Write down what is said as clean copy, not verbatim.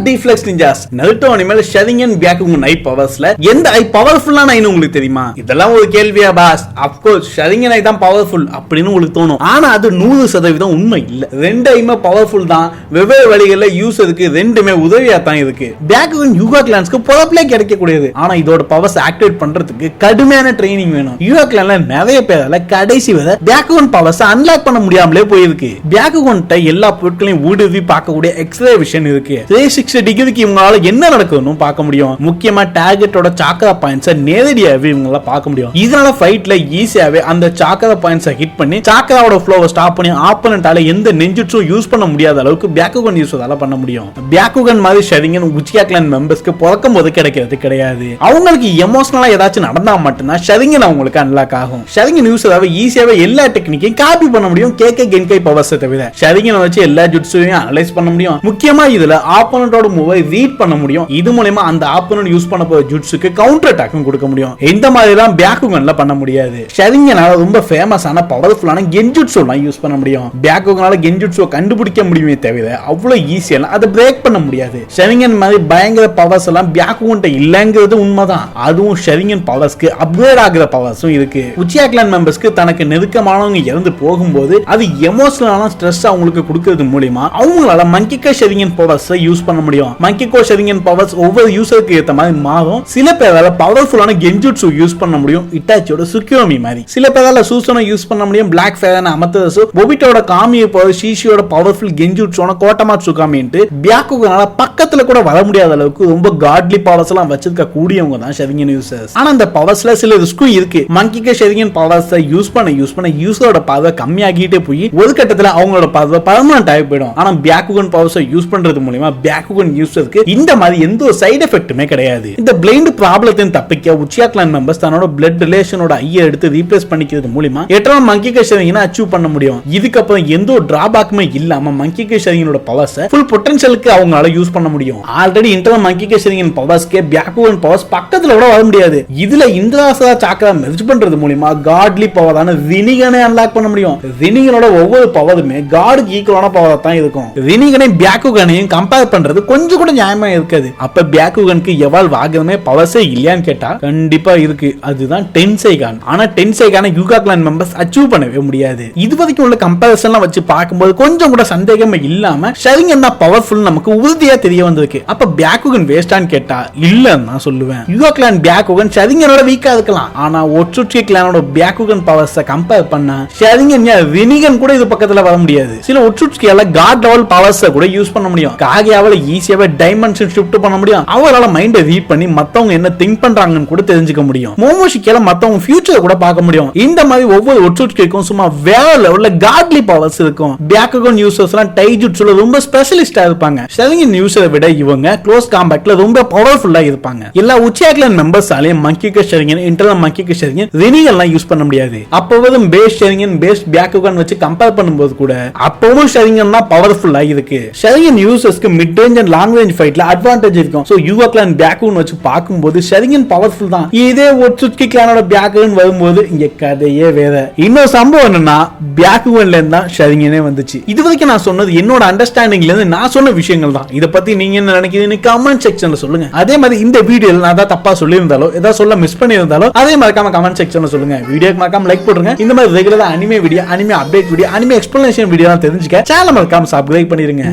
Deflects ninjas Naruto அனிமேல ஷரிங்கன் பியாக்குகன் ஐ பவர்ஸ்ல எந்த ஐ பவர்ஃபுல்லான ஐன்னு உங்களுக்கு தெரியுமா? இதெல்லாம் ஒரு கேள்வியா பாஸ்? அப்கோர்ஸ் ஷரிங்கன் ஐ தான் பவர்ஃபுல் அப்படின்னு உங்களுக்கு தோணும். ஆனா அது 100% உண்மை இல்ல. ரெண்டு ஐமே பவர்ஃபுல் தான். வெவ்வேறு வழிகளில் யூஸருக்கு ரெண்டுமே உதவியா தான் இருக்கு. பியாக்குகன் யூகா கிளான்ஸ்க்கு பொறப்பிலே கிடைக்கக்கூடியது. ஆனா இதோட பவர்ஸ் ஆக்டிவேட் பண்றதுக்கு கடுமையான ட்ரைனிங் வேணும். யூகா கிளான்ல நிறைய பேரால கடைசி வரை பியாக்குகன் பவர்ஸ் அன்லாக் பண்ண முடியாமலே போயிருக்கு. பியாக்குகன் எல்லா பொருட்களையும் ஊடுருவி பார்க்கக்கூடிய எக்ஸ்ரே விஷன் இருக்கு. 360 டிகிரிக்கு இவங்களால என்ன நடக்குதுன்னு பார்க்க முடியும். முக்கியமா டார்கெட்டோட சாக்கரா பாயிண்ட்ஸை நேரடியாவே இவங்களால பார்க்க முடியும். இதனால ஃபைட்ல ஈஸியாவே அந்த சாக்கரா பாயிண்ட்ஸை ஹிட் பண்ணி சாக்கராவோட ஃப்ளோவை ஸ்டாப் பண்ணி ஆப்போனன்ட்டால எந்த நெஞ்சுட்ஸும் யூஸ் பண்ண முடியாத அளவுக்கு பியாக்குகன் யூஸால பண்ண முடியும். பியாக்குகன் மாதிரி ஷரிங்கன் உச்சியா கிளான் மெம்பர்ஸ்க்கு பிறக்கும் போது கிடைக்கிறது கிடையாது. அவங்களுக்கு எமோஷனலா ஏதாச்சும் நடந்தா மட்டும்தான் ஷரிங்கன் அவங்களுக்கு அன்லாக் ஆகும். ஷரிங்கன் யூஸாவே ஈஸியாவே எல்லா டெக்னிக்கையும் காப்பி பண்ண முடியும். கேகே கென்கை பவர்ஸை தவிர ஷரிங்கன் வச்சு எல்லா ஜுட்ஸையும் அனலைஸ் பண்ண முடியும். முக்கியமா இதுல ஆப்போனன்ட்டோட மூவை ரீட் பண்ண முடியும். இது மூலமா அந்த ஆப்போனன்ட் யூஸ் பண்ண போற ஜுட்ஸுக்கு கவுண்டர் அட்டாக்கும் கொடுக்க முடியும். இந்த மாதிரி தான் பியாக்குகன்ல பண்ண முடியாது. ஷரிங்கனால ரொம்ப ஃபேமஸான பவர்ஃபுல்லான கென்ஜுட்ஸுலாம் யூஸ் பண்ண முடியும். பியாக்குகனால கென்ஜுட்ஸு கண்டுபிடிக்க முடியுமே தவிர அவ்வளவு ஈஸியா அதை பிரேக் பண்ண முடியாது. ஷரிங்கன் மாதிரி பயங்கர பவர்ஸ் எல்லாம் பியாக்குகன்ட்ட இல்லங்கிறது உண்மைதான். அதுவும் ஷரிங்கன் பவர்ஸ்க்கு அப்கிரேட் ஆகிற பவர்ஸும் இருக்கு. உச்சியா கிளான் மெம்பர்ஸ்க்கு தனக்கு நெருக்கமானவங்க இறந்து போகும்போது அது எமோஷனலான ஸ்ட்ரெஸ் அவங்களுக்கு கொடுக்கிறது மூலமா அவங்களால மங்கிகோ ஷரிங்கன் பவர்ஸ் யூஸ் பண்ண முடியும். மங்கிகோ ஷரிங்கன் பவர்ஸ் ஒவ்வொரு யூசருக்கு ஏத்த மாதிரி மாறும். சில பேரால பவர்ஃபுல்லான கென்ஜுட்ஸு யூஸ் பண்ண முடியும். இட்டாச்சியோட சுக்கியோமி மாதிரி. சில பேரால சூசனை யூஸ் பண்ண முடியும். பிளாக் ஃபேரான அமத்தரசு ஒபிட்டோட காமியை பவர் ஷீஷியோட பவர்ஃபுல் கென்ஜுட்ஸோட கோட்டமாட்சு காமின்ட்டு பியாக்குகனால பக்கத்துல கூட வர முடியாத அளவுக்கு ரொம்ப காட்லி பவர்ஸ் எல்லாம் வச்சிருக்க கூடியவங்க தான் ஷரிங்கன் யூசர்ஸ். ஆனா அந்த பவர்ஸ்ல சில ரிஸ்க்கும் இருக்கு. மங்கிகோ ஷரிங்கன் பவர்ஸ் யூஸ் பண்ண யூசரோட பார்வை கம்மியாகிட்டே போய் ஒரு கட்டத்துல அவங்களோட பார்வை பர்மனன்ட் ஆகி போயிடும். ஆனா பியாக்குகன் பவர்ஸை யூஸ் பண்றது மூலமா பியாக்குகன் யூசருக்கு இந்த மாதிரி எந்த ஒரு சைடு எஃபெக்ட்டுமே கிடையாது. இந்த பிளைண்ட் ப்ராப்ளத்தை தப்பிக்க உச்சியா கிளான் மெம்பர்ஸ் தன்னோட பிளட் ரிலேஷனோட ஐயை எடுத்து ரீப்ளேஸ் பண்ணிக்கிறது மூலமா எட்டராம் மங்கிகோ ஷரிங்கனை அச்சீவ் பண்ண முடியும். இதுக்கப்புறம் எந்த ஒரு டிராபேக்குமே இல்லாம மங்கிகோ ஷரிங்கனோட பவர்ஸை ஃபுல் பொட்டன்ஷியலுக்கு அவங்களால யூஸ் பண்ண முடியும். ஆல்ரெடி இன்டர்னல் மங்கிகோ ஷரிங்கன் பவர்ஸ்க்கே பியாக்குகன் பவர்ஸ் பக்கத்துல கூட வர முடியாது. இதுல இந்திராசா சாக்கரா மெர்ஜ் பண்றது மூலமா காட்லி பவரான ரினிகனை அன்லாக் பண்ண முடியும். ரினிகனோட ஒவ்வொரு பவருமே காடுக்கு ஈக்குவலான பவரா தான் இருக்கும். ரினிகனையும் பியாக்குகனையும் கம்பேர் பண்றது கொஞ்சம் கூட நியாயமா இருக்காது. அப்ப பியாக்குகனுக்கு எவால்வ் ஆகவே பவர்ஸே இல்லையான்னு கேட்டா கண்டிப்பா இருக்கு. அதுதான் டென்சைகான். ஆனா டென்சைகான யூகா கிளான் மெம்பர்ஸ் அச்சீவ் பண்ணவே முடியாது. இது வரைக்கும் உள்ள கம்பேரிசன்லாம் வச்சு பார்க்கும்போது கொஞ்சம் கூட சந்தேகமே இல்லாம ஷரிங்கன் தான் பவர்ஃபுல் நமக்கு உறுதியா தெரிய வந்திருக்கு. அப்ப பியாக்குகன் வேஸ்டான்னு கேட்டா இல்லன்னு நான் சொல்லுவேன். யூகா கிளான் பியாக்குகன் ஷரிங்கனோட வீக்கா இருக்கலாம். ஆனா ஒட்சுட்சி கிளானோட பியாக்குகன் பவர்ஸை கம்பேர் பண்ணா ஷரிங்கன் ரினிகன் கூட இது பக்கத்துல வர முடியாது. சில ஒட்சுட்சியால காட் லெவல் பவர்ஸை கூட யூஸ் பண்ண முடியும். காகியாவால ஈஸியாவே டைமென்ஷன் ஷிஃப்ட் பண்ண முடியும். அவரால மைண்டை ரீட் பண்ணி மத்தவங்க என்ன திங்க் பண்றாங்கன்னு கூட தெரிஞ்சுக்க முடியும். மோமோஷிக்கால மத்தவங்க ஃபியூச்சரை கூட பார்க்க முடியும். இந்த மாதிரி ஒவ்வொரு ஒட்சுட்சிக்கும் சும்மா வேற லெவல்ல காட்லி பவர்ஸ் இருக்கும். பியாக்குகன் யூசர்ஸ் எல்லாம் டைஜுட்சுல ரொம்ப ஸ்பெஷலிஸ்டா இருப்பாங்க. ஷரிங்கன் யூசரை விட இவங்க க்ளோஸ் காம்பேக்ட்ல ரொம்ப பவர்ஃபுல்லா இருப்பாங்க. எல்லா உச்சியா கிளான் மெம்பர்ஸாலே மங்கிகோ ஷரிங்கன் இன்டர்னல் மங்கிகோ ஷரிங்கன் ரினிகன்லாம் யூஸ் பண்ண முடியாது. அப்பவும் பேஸ் ஷரிங்கன் பேஸ் பியாக்குகன் வச்சு கம்பேர் பண்ணும்போது கூட அப்பவும் ஷரிங்கன் தான் பவர்ஃபுல்லா இருக்கு. ஷரிங்கன் யூசர்ஸ்க்கு mid range and long range ஃபைட்ல அட்வான்டேஜ் இருக்கும். சோ யூகா கிளான் பியாக்குகன் வச்சு பார்க்கும்போது ஷரிங்கன் பவர்ஃபுல் தான். இதே ஒட்சுட்சி கிளானோட பியாக்குகன் வரும்போது இங்க கதையே வேற. இன்னொரு சம்பவம் என்னன்னா பியாக்குகன்ல இருந்தா ஷரிங்கனே வந்துச்சு. இது வரைக்கும் நான் சொன்னது என்னோட அண்டர்ஸ்டாண்டிங்ல இருந்து நான் சொன்ன விஷயங்கள் தான். இத பத்தி நீங்க என்ன நினைக்கிறீங்க கமெண்ட் செக்ஷன்ல சொல்லுங்க. அதே மாதிரி இந்த வீடியோல நான் ஏதாவது தப்பா சொல்லியிருந்தாலோ ஏதாவது சொல்ல மிஸ் பண்ணியிருந்தாலோ அதே மறக்காம கமெண்ட் செக்ஷன்ல சொல்லுங்க. வீடியோக்கு மறக்காம லைக் போடுங்க. இந்த மாதிரி ரெகுலரா anime video, anime update video, anime explanation video தெரிஞ்சுக்க சேனல் மறக்காம சப்ஸ்கிரைப் பண்ணிருங்க.